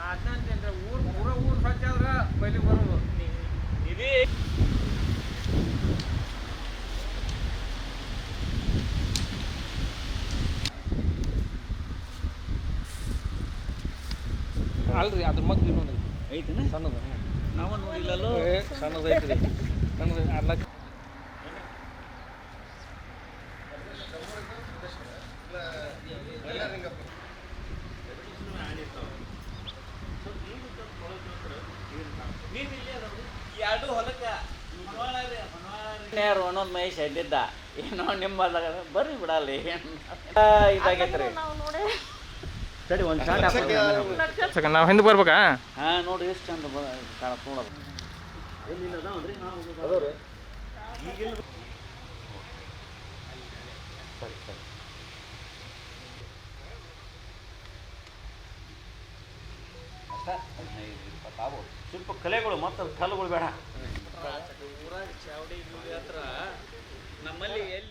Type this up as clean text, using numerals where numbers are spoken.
ಅದನ್ನ ಊರು ಸ್ವಚ್ಛ ಆದ್ರೆ ಬೈಲಿ ಬರೋದು ಇದೇ ಅಲ್ರಿ ಅದ್ರ ಮಗ್ಳು ಇನ್ನೊಂದು ಐತಿ ಸಣ್ಣದು ನಾವು ನೋಡಿಲ್ಲಲ್ಲೋ ಸಣ್ಣದು ಐತ್ರಿ ಸಣ್ಣದು ಅಲ್ಲ ಎರಡು ಹೊಲಕ್ಕೆ ಒಂದೊಂದು ಮಹೇಶ್ ಅಡ್ಡಿದ್ದ ಏನೋ ನಿಮ್ಮ ಬರ್ರಿ ಬಿಡಲ್ಲಿ ಇದಾಗೈತ್ರಿ ಸರಿ ಒಂದು ಶಾಟ್ ನಾವು ಹಿಂದೆ ಬರ್ಬೇಕಾ ಹಾಂ ನೋಡಿ ಎಷ್ಟು ಚಂದ ಕಾಣತ್ ನೋಡೋದು ಎಲ್ಲಿಲ್ಲ ಅದಾವನ್ರಿ ನಾವು ಈಗಿಲ್ಲ ಸರಿ ಸರಿ ಸ್ವಲ್ಪ ಕಲೆಗಳು ಮತ್ತು ಕಲ್ಲುಗಳು ಬೇಡ ಊರಾಗ ಚಾವಡಿ ಹತ್ರ ನಮ್ಮಲ್ಲಿ ಎಲ್ಲಿ